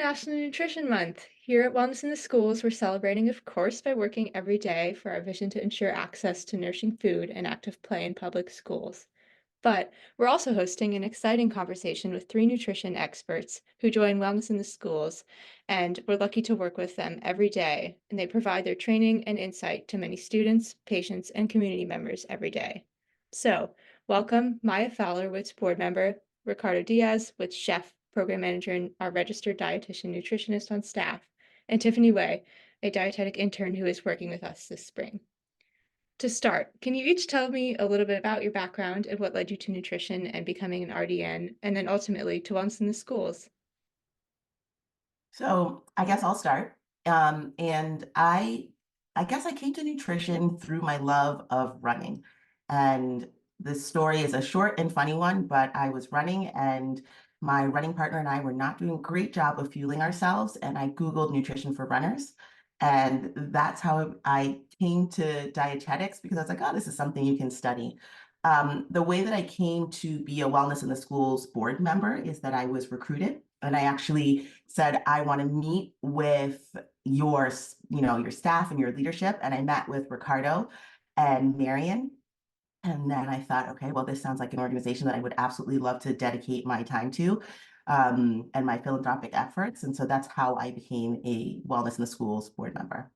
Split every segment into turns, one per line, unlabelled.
National Nutrition Month. Here at Wellness in the Schools, we're celebrating, of course, by working every day for our vision to ensure access to nourishing food and active play in public schools. But we're also hosting an exciting conversation with three nutrition experts who join Wellness in the Schools, and we're lucky to work with them every day, and they provide their training and insight to many students, patients, and community members every day. So, welcome Maya Fowler-Witz, board member, Ricardo Diaz, with chef, program manager, and our registered dietitian nutritionist on staff, and Tiffany Way, a dietetic intern who is working with us this spring. To start, can you each tell me a little bit about your background and what led you to nutrition and becoming an RDN, and then ultimately to Wellness in the Schools?
So I guess I'll start. And I guess I came to nutrition through my love of running. And this story is a short and funny one, but I was running and my running partner and I were not doing a great job of fueling ourselves. And I Googled nutrition for runners. And that's how I came to dietetics because I was like, oh, this is something you can study. The way that I came to be a Wellness in the Schools board member is that I was recruited and I actually said, I want to meet with your staff and your leadership. And I met with Ricardo and Marion. And then I thought, okay, well, this sounds like an organization that I would absolutely love to dedicate my time to and my philanthropic efforts. And so that's how I became a Wellness in the Schools board member.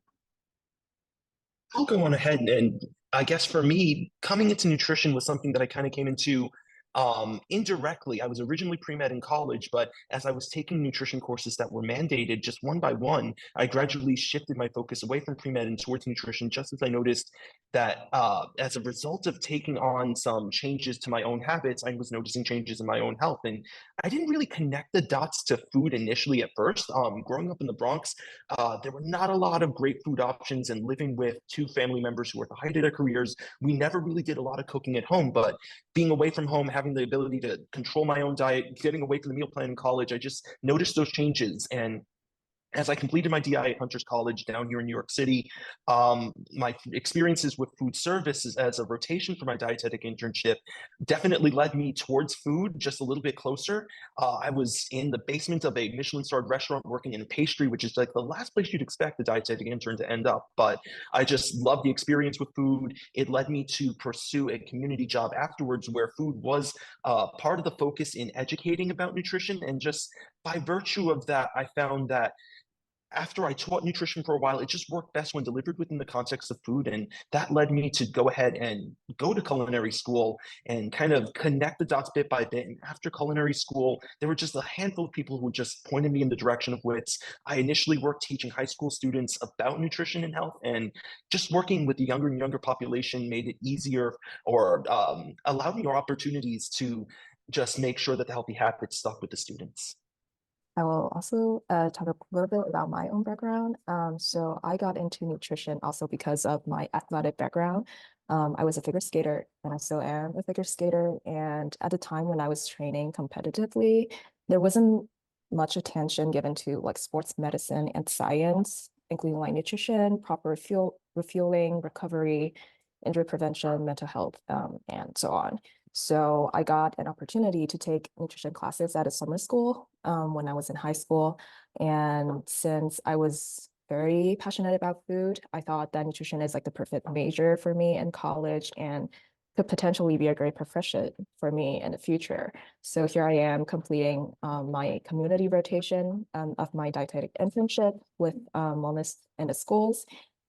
I'll go on ahead and I guess for me, coming into nutrition was something that I kind of came into indirectly. I was originally pre-med in college, but as I was taking nutrition courses that were mandated just one by one, I gradually shifted my focus away from pre-med and towards nutrition, just as I noticed that as a result of taking on some changes to my own habits, I was noticing changes in my own health. And I didn't really connect the dots to food initially at first. Growing up in the Bronx, there were not a lot of great food options, and living with two family members who were at the height of their careers, we never really did a lot of cooking at home. But being away from home, having the ability to control my own diet, getting away from the meal plan in college, I just noticed those changes. And as I completed my DI at Hunter's College down here in New York City, my experiences with food services as a rotation for my dietetic internship definitely led me towards food just a little bit closer. I was in the basement of a Michelin-starred restaurant working in pastry, which is like the last place you'd expect a dietetic intern to end up. But I just loved the experience with food. It led me to pursue a community job afterwards where food was part of the focus in educating about nutrition. And just by virtue of that, I found that after I taught nutrition for a while, it just worked best when delivered within the context of food. And that led me to go ahead and go to culinary school and kind of connect the dots bit by bit. And after culinary school, there were just a handful of people who just pointed me in the direction of WITS. I initially worked teaching high school students about nutrition and health, and just working with the younger and younger population made it easier or allowed me more opportunities to just make sure that the healthy habits stuck with the students.
I will also talk a little bit about my own background. So I got into nutrition also because of my athletic background. I was a figure skater and I still am a figure skater. And at the time when I was training competitively, there wasn't much attention given to like sports medicine and science, including like nutrition, proper refueling, recovery, injury prevention, mental health, and so on. So I got an opportunity to take nutrition classes at a summer school when I was in high school. And since I was very passionate about food, I thought that nutrition is like the perfect major for me in college and could potentially be a great profession for me in the future. So here I am completing my community rotation of my dietetic internship with Wellness in the Schools.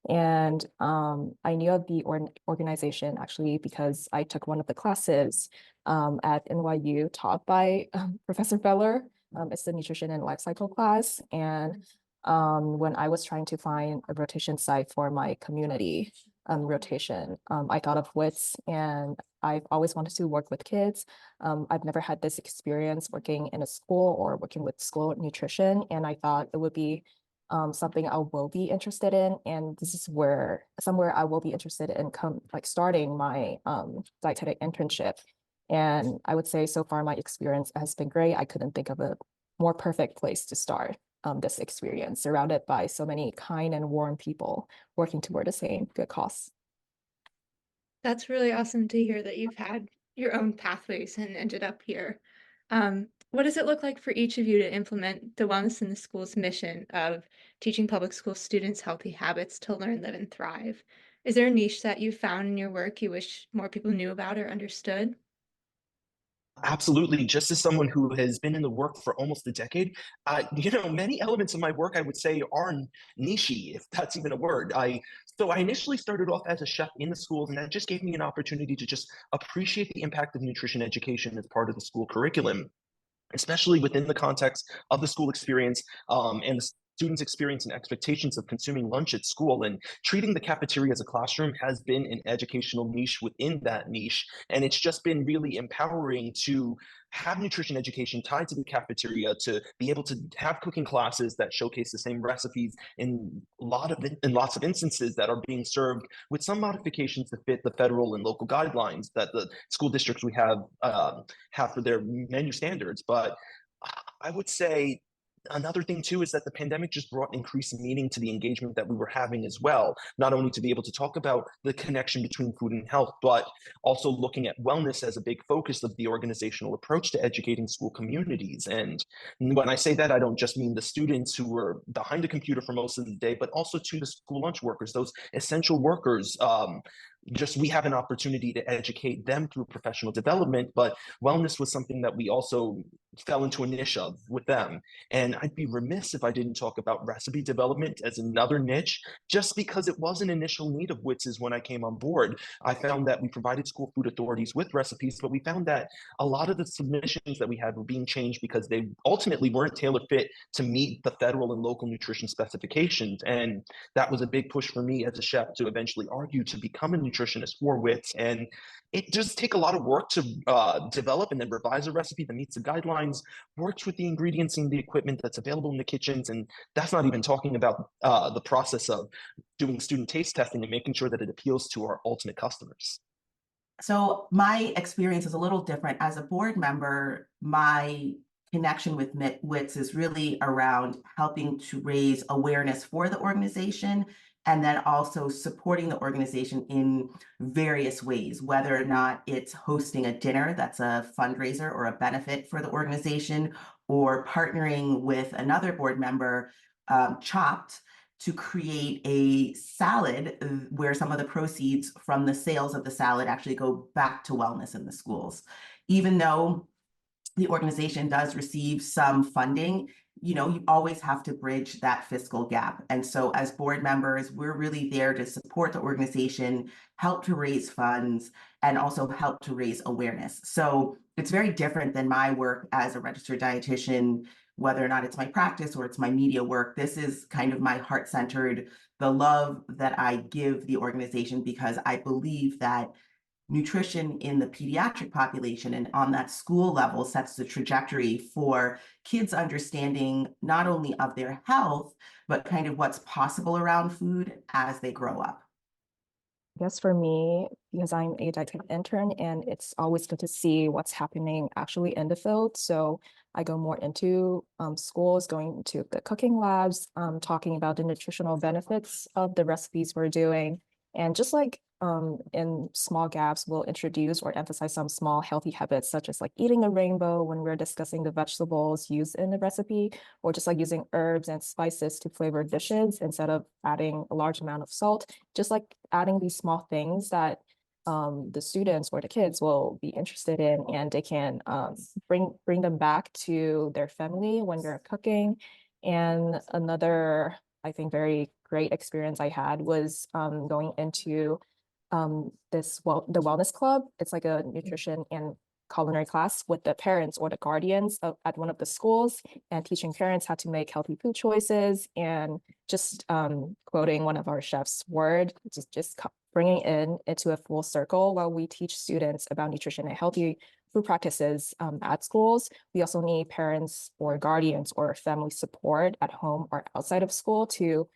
And I knew of the organization actually because I took one of the classes at NYU taught by Professor Feller. It's the nutrition and life cycle class. And when I was trying to find a rotation site for my community rotation, I thought of WITS, and I've always wanted to work with kids. I've never had this experience working in a school or working with school nutrition, and I thought it would be something I will be interested in, and this is where somewhere I will be interested in starting my dietetic internship. And I would say so far my experience has been great. I couldn't think of a more perfect place to start this experience, surrounded by so many kind and warm people working toward the same good cause.
That's really awesome to hear that you've had your own pathways and ended up here. What does it look like for each of you to implement the Wellness in the Schools mission of teaching public school students healthy habits to learn, live, and thrive? Is there a niche that you found in your work you wish more people knew about or understood?
Absolutely. Just as someone who has been in the work for almost a decade, many elements of my work I would say are nichey, if that's even a word. So I initially started off as a chef in the schools, and that just gave me an opportunity to just appreciate the impact of nutrition education as part of the school curriculum, especially within the context of the school experience, and the students' experience and expectations of consuming lunch at school. And treating the cafeteria as a classroom has been an educational niche within that niche. And it's just been really empowering to have nutrition education tied to the cafeteria, to be able to have cooking classes that showcase the same recipes in lots of instances that are being served with some modifications to fit the federal and local guidelines that the school districts we have for their menu standards. But I would say another thing too is that the pandemic just brought increased meaning to the engagement that we were having as well. Not only to be able to talk about the connection between food and health, but also looking at wellness as a big focus of the organizational approach to educating school communities. And when I say that, I don't just mean the students who were behind a computer for most of the day, but also to the school lunch workers, those essential workers. Just we have an opportunity to educate them through professional development, but wellness was something that we also fell into a niche of with them. And I'd be remiss if I didn't talk about recipe development as another niche, just because it was an initial need of WITS's when I came on board. I found that we provided school food authorities with recipes, but we found that a lot of the submissions that we had were being changed because they ultimately weren't tailor fit to meet the federal and local nutrition specifications. And that was a big push for me as a chef to eventually argue to become a nutritionist for WITS. And it does take a lot of work to develop and then revise a recipe that meets the guidelines, works with the ingredients and the equipment that's available in the kitchens. And that's not even talking about the process of doing student taste testing and making sure that it appeals to our ultimate customers.
So my experience is a little different. As a board member, my connection with WITS is really around helping to raise awareness for the organization, and then also supporting the organization in various ways, whether or not it's hosting a dinner that's a fundraiser or a benefit for the organization, or partnering with another board member, Chopped, to create a salad where some of the proceeds from the sales of the salad actually go back to wellness in the schools. Even though the organization does receive some funding, you always have to bridge that fiscal gap. And so as board members, we're really there to support the organization, help to raise funds, and also help to raise awareness. So it's very different than my work as a registered dietitian, whether or not it's my practice or it's my media work. This is kind of my heart-centered, the love that I give the organization, because I believe that nutrition in the pediatric population and on that school level sets the trajectory for kids understanding not only of their health, but kind of what's possible around food as they grow up.
I guess for me, because I'm a dietetic intern and it's always good to see what's happening actually in the field. So I go more into schools, going to the cooking labs, talking about the nutritional benefits of the recipes we're doing. And just like in small gaps, we'll introduce or emphasize some small healthy habits, such as like eating a rainbow when we're discussing the vegetables used in the recipe, or just like using herbs and spices to flavor dishes instead of adding a large amount of salt. Just like adding these small things that the students or the kids will be interested in, and they can bring them back to their family when they're cooking. And another, I think, very great experience I had was going into the wellness club. It's like a nutrition and culinary class with the parents or the guardians at one of the schools, and teaching parents how to make healthy food choices, and just quoting one of our chef's word, just bringing into a full circle while we teach students about nutrition and healthy food practices at schools. We also need parents or guardians or family support at home or outside of school to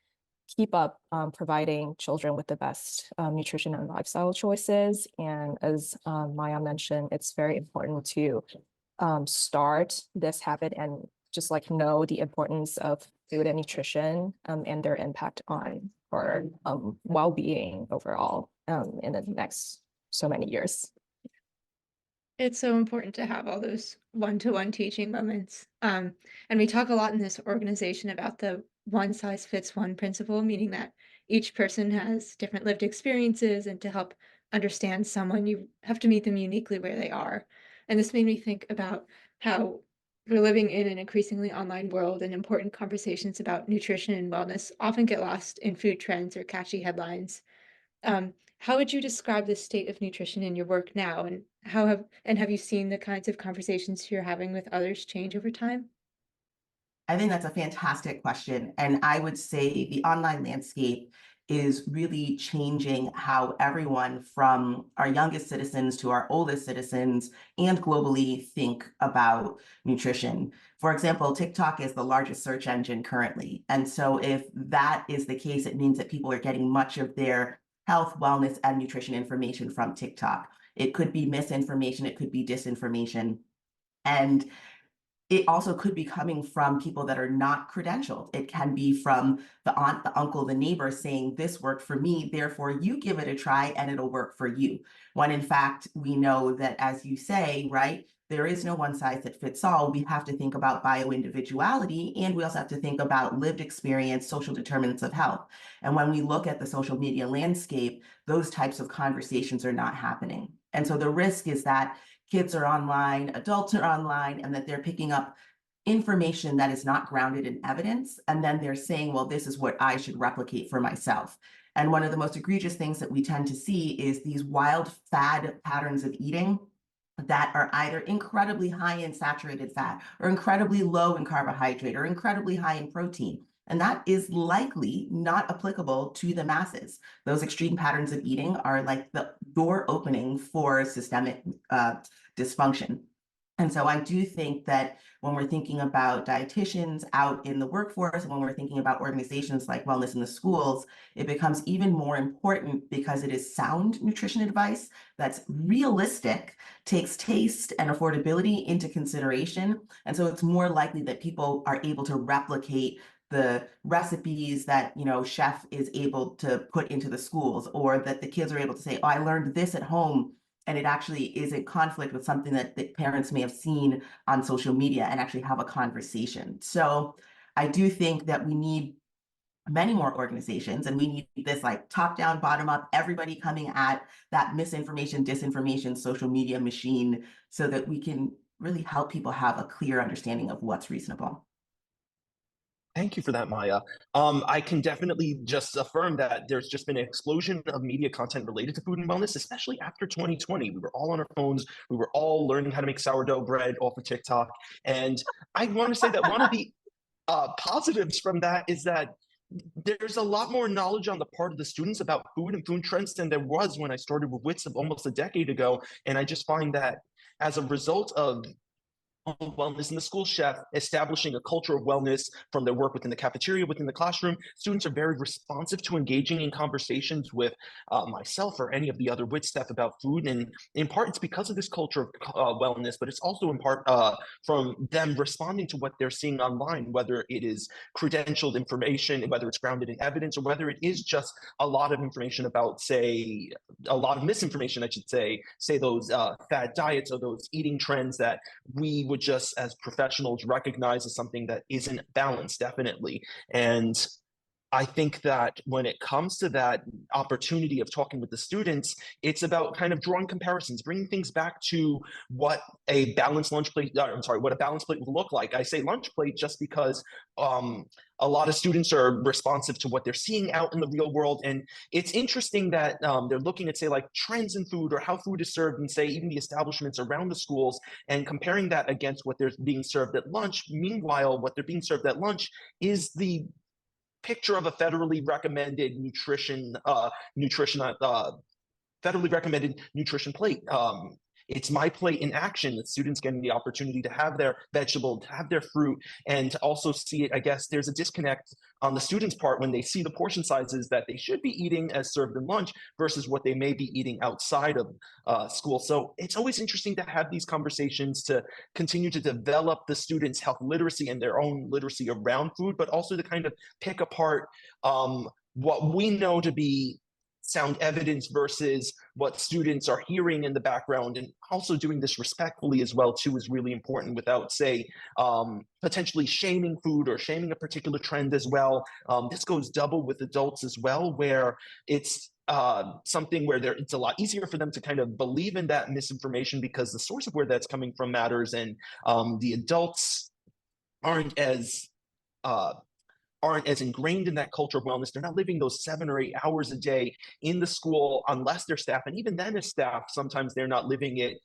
keep up providing children with the best nutrition and lifestyle choices. And as Maya mentioned, it's very important to start this habit and just like know the importance of food and nutrition and their impact on our well-being overall in the next so many years.
It's so important to have all those one-to-one teaching moments. And we talk a lot in this organization about the one size fits one principle, meaning that each person has different lived experiences, and to help understand someone, you have to meet them uniquely where they are. And this made me think about how we're living in an increasingly online world, and important conversations about nutrition and wellness often get lost in food trends or catchy headlines. How would you describe the state of nutrition in your work now, and have you seen the kinds of conversations you're having with others change over time?
I think that's a fantastic question. And I would say the online landscape is really changing how everyone from our youngest citizens to our oldest citizens and globally think about nutrition. For example, TikTok is the largest search engine currently. And so if that is the case, it means that people are getting much of their health, wellness, and nutrition information from TikTok. It could be misinformation, it could be disinformation. And it also could be coming from people that are not credentialed. It can be from the aunt, the uncle, the neighbor saying, this worked for me, therefore you give it a try and it'll work for you. When in fact, we know that, as you say, right, there is no one size that fits all. We have to think about bio-individuality, and we also have to think about lived experience, social determinants of health. And when we look at the social media landscape, those types of conversations are not happening. And so the risk is that kids are online, adults are online, and that they're picking up information that is not grounded in evidence. And then they're saying, well, this is what I should replicate for myself. And one of the most egregious things that we tend to see is these wild fad patterns of eating that are either incredibly high in saturated fat or incredibly low in carbohydrate or incredibly high in protein. And that is likely not applicable to the masses. Those extreme patterns of eating are like the door opening for systemic dysfunction. And so I do think that when we're thinking about dietitians out in the workforce, and when we're thinking about organizations like Wellness in the Schools, it becomes even more important because it is sound nutrition advice that's realistic, takes taste and affordability into consideration. And so it's more likely that people are able to replicate the recipes that, chef is able to put into the schools, or that the kids are able to say, oh, I learned this at home, and it actually is in conflict with something that the parents may have seen on social media, and actually have a conversation. So I do think that we need many more organizations, and we need this like top down, bottom up, everybody coming at that misinformation, disinformation, social media machine, so that we can really help people have a clear understanding of what's reasonable.
Thank you for that, Maya. I can definitely just affirm that there's just been an explosion of media content related to food and wellness, especially after 2020. We were all on our phones. We were all learning how to make sourdough bread off of TikTok. And I want to say that one of the positives from that is that there's a lot more knowledge on the part of the students about food and food trends than there was when I started with WITS almost a decade ago. And I just find that as a result of wellness in the school chef, establishing a culture of wellness from their work within the cafeteria, within the classroom. Students are very responsive to engaging in conversations with myself or any of the other WIT staff about food. And in part, it's because of this culture of wellness, but it's also in part from them responding to what they're seeing online, whether it is credentialed information, whether it's grounded in evidence, or whether it is just a lot of information about, say, a lot of misinformation, I should say those fad diets or those eating trends that we would just as professionals recognize as something that isn't balanced, definitely. And I think that when it comes to that opportunity of talking with the students, it's about kind of drawing comparisons, bringing things back to what a balanced lunch plate, what a balanced plate would look like. I say lunch plate just because a lot of students are responsive to what they're seeing out in the real world. And it's interesting that they're looking at, say, like trends in food or how food is served in, say, even the establishments around the schools, and comparing that against what they're being served at lunch. Meanwhile, what they're being served at lunch is the picture of a federally recommended federally recommended nutrition plate. It's my plate in action, that students getting the opportunity to have their vegetable, to have their fruit, and to also see it. I guess there's a disconnect on the students' part when they see the portion sizes that they should be eating as served in lunch versus what they may be eating outside of school. So it's always interesting to have these conversations, to continue to develop the students' health literacy and their own literacy around food, but also to kind of pick apart what we know to be sound evidence versus what students are hearing in the background, and also doing this respectfully as well too is really important without, say, potentially shaming food or shaming a particular trend as well. This goes double with adults as well, where it's something where it's a lot easier for them to kind of believe in that misinformation because the source of where that's coming from matters, and the adults aren't as uh, aren't as ingrained in that culture of wellness. They're not living those 7 or 8 hours a day in the school unless they're staff. And even then as staff, sometimes they're not living it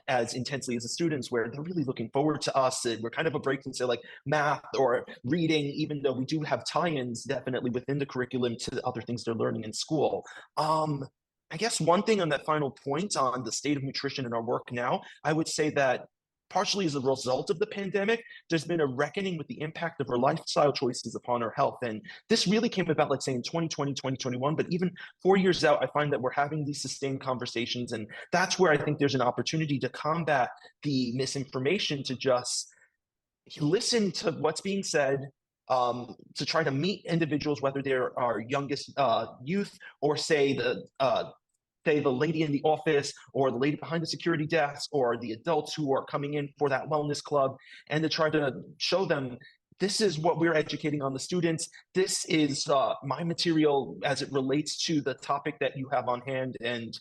as intensely as the students, where they're really looking forward to us. And we're kind of a break from, say, like math or reading, even though we do have tie-ins definitely within the curriculum to the other things they're learning in school. I guess one thing on that final point on the state of nutrition in our work now, I would say that partially as a result of the pandemic, there's been a reckoning with the impact of our lifestyle choices upon our health. And this really came about, let's say, in 2020, 2021, but even 4 years out, I find that we're having these sustained conversations. And that's where I think there's an opportunity to combat the misinformation, to just listen to what's being said, to try to meet individuals, whether they're our youngest youth or say the lady in the office or the lady behind the security desk or the adults who are coming in for that wellness club, and to try to show them this is what we're educating on the students. This is my material as it relates to the topic that you have on hand. And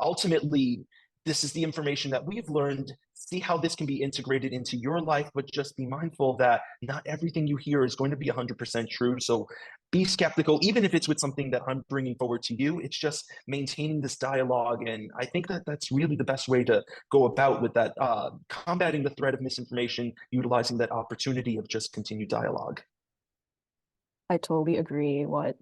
ultimately, this is the information that we've learned. See how this can be integrated into your life, but just be mindful that not everything you hear is going to be 100% true. So be skeptical, even if it's with something that I'm bringing forward to you. It's just maintaining this dialogue. And I think that that's really the best way to go about with that, combating the threat of misinformation, utilizing that opportunity of just continued dialogue.
I totally agree what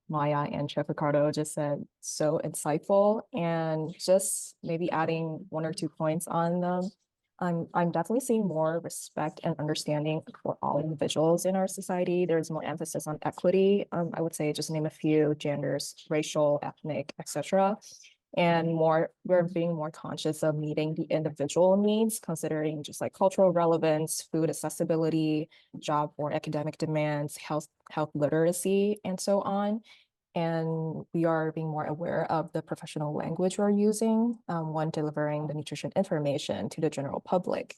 Maya and Chef Ricardo just said. So insightful, and just maybe adding 1 or 2 points on them. I'm definitely seeing more respect and understanding for all individuals in our society. There's more emphasis on equity. I would say just name a few: genders, racial, ethnic, etc. And we're being more conscious of meeting the individual needs, considering just like cultural relevance, food accessibility, job or academic demands, health literacy, and so on. And we are being more aware of the professional language we're using when delivering the nutrition information to the general public.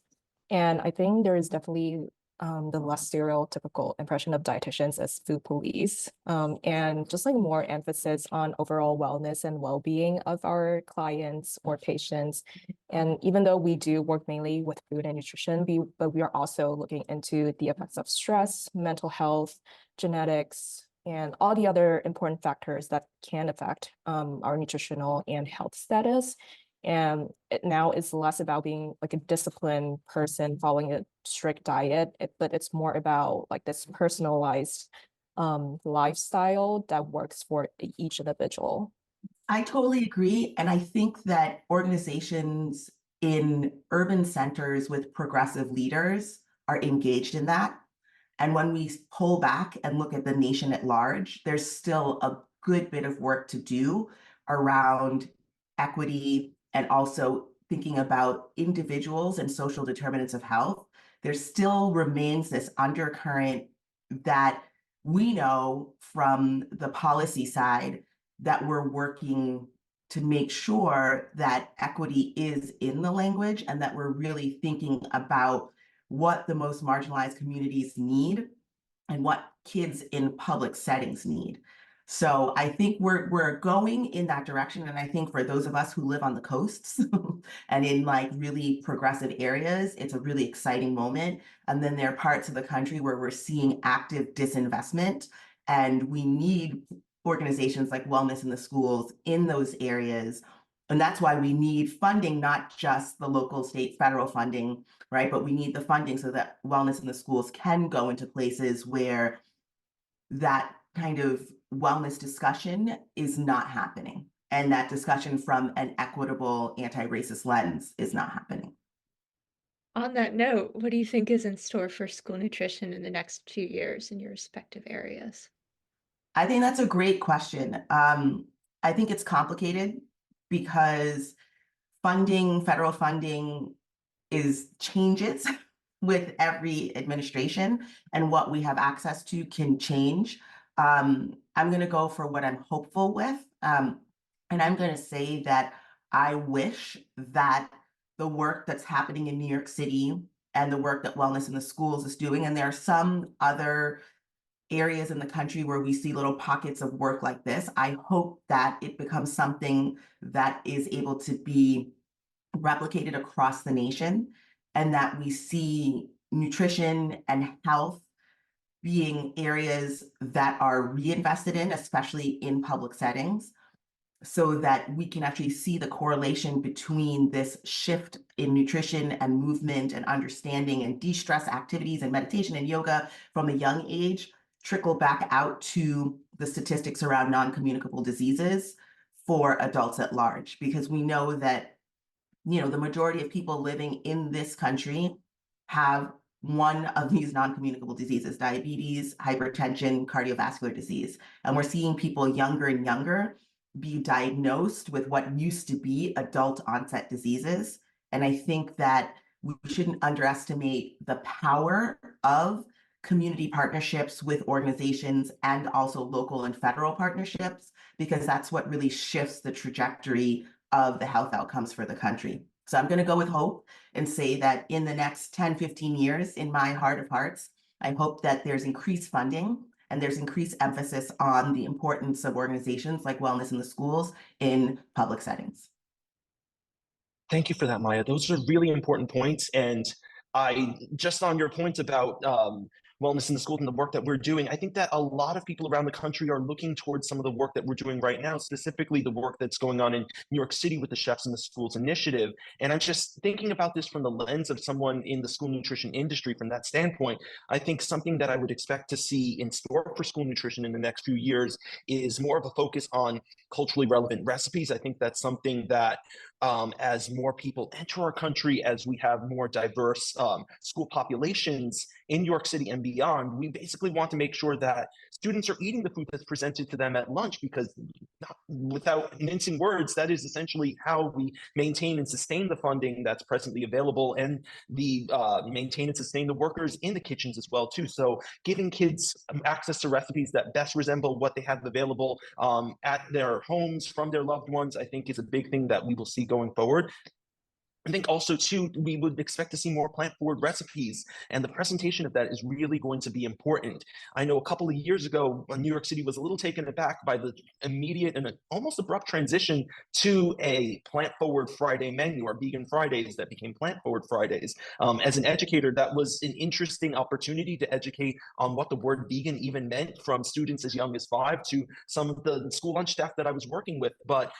And I think there is definitely the less stereotypical impression of dietitians as food police, and just like more emphasis on overall wellness and well-being of our clients or patients. And even though we do work mainly with food and nutrition, but we are also looking into the effects of stress, mental health, genetics, and all the other important factors that can affect our nutritional and health status. And it now is less about being like a disciplined person following a strict diet, but it's more about like this personalized lifestyle that works for each individual.
I totally agree. And I think that organizations in urban centers with progressive leaders are engaged in that. And when we pull back and look at the nation at large, there's still a good bit of work to do around equity and also thinking about individuals and social determinants of health. There still remains this undercurrent that we know from the policy side that we're working to make sure that equity is in the language and that we're really thinking about what the most marginalized communities need and what kids in public settings need. So I think we're going in that direction. And I think for those of us who live on the coasts and in like really progressive areas, it's a really exciting moment. And then there are parts of the country where we're seeing active disinvestment, and we need organizations like Wellness in the Schools in those areas. And that's why we need funding, not just the local, state, federal funding, right? But we need the funding so that Wellness in the Schools can go into places where that kind of wellness discussion is not happening. And that discussion from an equitable anti-racist lens is not happening.
On that note, what do you think is in store for school nutrition in the next few years in your respective areas?
I think that's a great question. I think it's complicated because federal funding changes with every administration, and what we have access to can change. I'm going to go for what I'm hopeful with. And I'm going to say that I wish that the work that's happening in New York City and the work that Wellness in the Schools is doing, and there are some other areas in the country where we see little pockets of work like this, I hope that it becomes something that is able to be replicated across the nation, and that we see nutrition and health being areas that are reinvested in, especially in public settings, so that we can actually see the correlation between this shift in nutrition and movement and understanding and de-stress activities and meditation and yoga from a young age trickle back out to the statistics around non-communicable diseases for adults at large. Because we know that, the majority of people living in this country have one of these non-communicable diseases: diabetes, hypertension, cardiovascular disease. And we're seeing people younger and younger be diagnosed with what used to be adult onset diseases. And I think that we shouldn't underestimate the power of community partnerships with organizations and also local and federal partnerships, because that's what really shifts the trajectory of the health outcomes for the country. So I'm going to go with hope and say that in the next 10, 15 years, in my heart of hearts, I hope that there's increased funding and there's increased emphasis on the importance of organizations like Wellness in the Schools in public settings.
Thank you for that, Maya. Those are really important points. And I just on your point about wellness in the schools and the work that we're doing, I think that a lot of people around the country are looking towards some of the work that we're doing right now, specifically the work that's going on in New York City with the Chefs in the Schools initiative. And I'm just thinking about this from the lens of someone in the school nutrition industry. From that standpoint, I think something that I would expect to see in store for school nutrition in the next few years is more of a focus on culturally relevant recipes. I think that's something that as more people enter our country, as we have more diverse school populations in New York City and beyond, we basically want to make sure that students are eating the food that's presented to them at lunch, because without mincing words, that is essentially how we maintain and sustain the funding that's presently available, and the maintain and sustain the workers in the kitchens as well too. So giving kids access to recipes that best resemble what they have available at their homes from their loved ones, I think is a big thing that we will see going forward. I think also too, we would expect to see more plant-forward recipes, and the presentation of that is really going to be important. I know a couple of years ago, New York City was a little taken aback by the immediate and almost abrupt transition to a plant-forward Friday menu, or vegan Fridays that became plant-forward Fridays. As an educator, that was an interesting opportunity to educate on what the word vegan even meant, from students as young as 5 to some of the school lunch staff that I was working with. But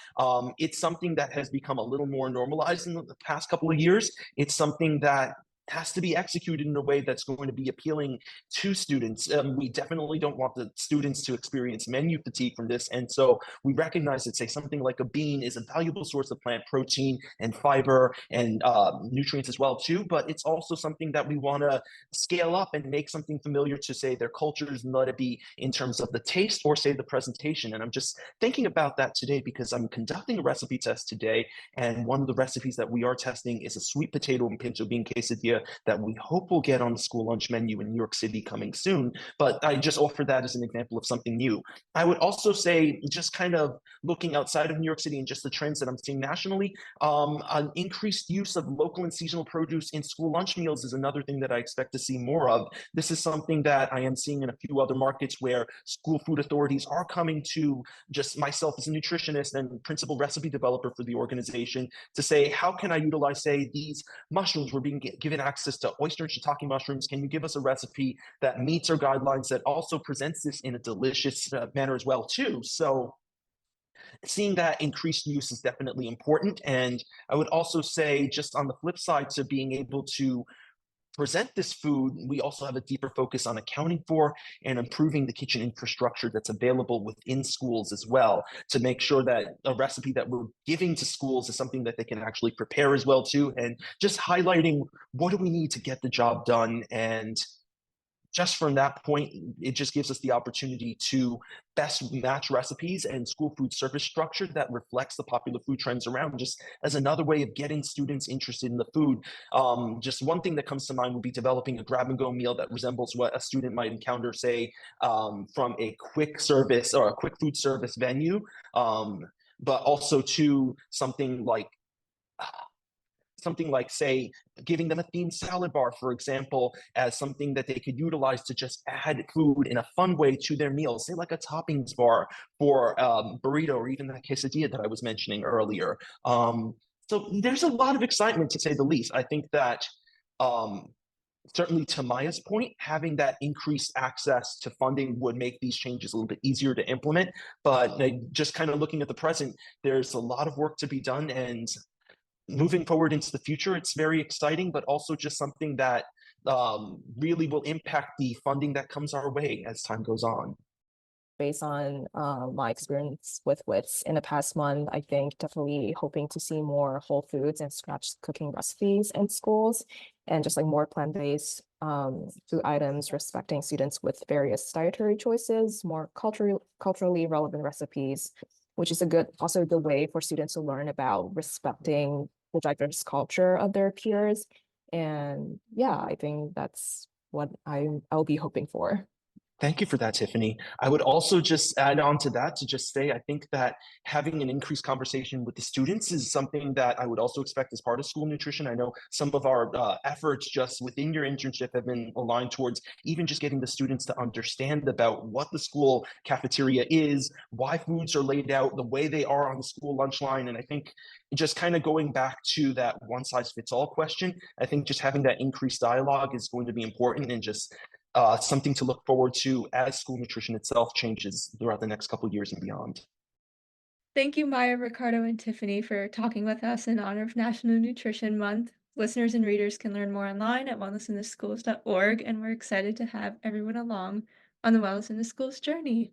it's something that has become a little more normalized in the past couple of years. It's something that has to be executed in a way that's going to be appealing to students. We definitely don't want the students to experience menu fatigue from this. And so we recognize that, say, something like a bean is a valuable source of plant protein and fiber and nutrients as well too, but it's also something that we want to scale up and make something familiar to, say, their cultures, and let it be in terms of the taste or, say, the presentation. And I'm just thinking about that today because I'm conducting a recipe test today, and one of the recipes that we are testing is a sweet potato and pinto bean quesadilla that we hope will get on the school lunch menu in New York City coming soon. But I just offer that as an example of something new. I would also say, just kind of looking outside of New York City and just the trends that I'm seeing nationally, an increased use of local and seasonal produce in school lunch meals is another thing that I expect to see more of. This is something that I am seeing in a few other markets where school food authorities are coming to just myself as a nutritionist and principal recipe developer for the organization to say, how can I utilize, say, these mushrooms? We're being given access to oyster and shiitake mushrooms. Can you give us a recipe that meets our guidelines, that also presents this in a delicious manner as well too? So seeing that increased use is definitely important. And I would also say, just on the flip side to being able to present this food, we also have a deeper focus on accounting for and improving the kitchen infrastructure that's available within schools as well, to make sure that a recipe that we're giving to schools is something that they can actually prepare as well too, and just highlighting what do we need to get the job done, and just from that point, it just gives us the opportunity to best match recipes and school food service structure that reflects the popular food trends around, just as another way of getting students interested in the food. Just one thing that comes to mind would be developing a grab and go meal that resembles what a student might encounter, say, from a quick service or a quick food service venue, but also to something like, say, giving them a themed salad bar, for example, as something that they could utilize to just add food in a fun way to their meals, say like a toppings bar for burrito or even that quesadilla that I was mentioning earlier. So there's a lot of excitement, to say the least. I think that um, certainly to Maya's point, having that increased access to funding would make these changes a little bit easier to implement. But just kind of looking at the present, there's a lot of work to be done, and moving forward into the future, it's very exciting, but also just something that really will impact the funding that comes our way as time goes on.
Based on my experience with WITS in the past month, I think definitely hoping to see more whole foods and scratch cooking recipes in schools, and just like more plant-based food items, respecting students with various dietary choices, more culturally relevant recipes, which is also a good way for students to learn about respecting the diverse culture of their peers. And yeah, I think that's what I'll be hoping for.
Thank you for that, Tiffany. I would also just add on to that to just say, I think that having an increased conversation with the students is something that I would also expect as part of school nutrition. I know some of our efforts just within your internship have been aligned towards even just getting the students to understand about what the school cafeteria is, why foods are laid out the way they are on the school lunch line. And I think just kind of going back to that one size fits all question, I think just having that increased dialogue is going to be important, and just something to look forward to as school nutrition itself changes throughout the next couple of years and beyond.
Thank you, Maya, Ricardo, and Tiffany, for talking with us in honor of National Nutrition Month. Listeners and readers can learn more online at wellnessintheschools.org, and we're excited to have everyone along on the Wellness in the Schools journey.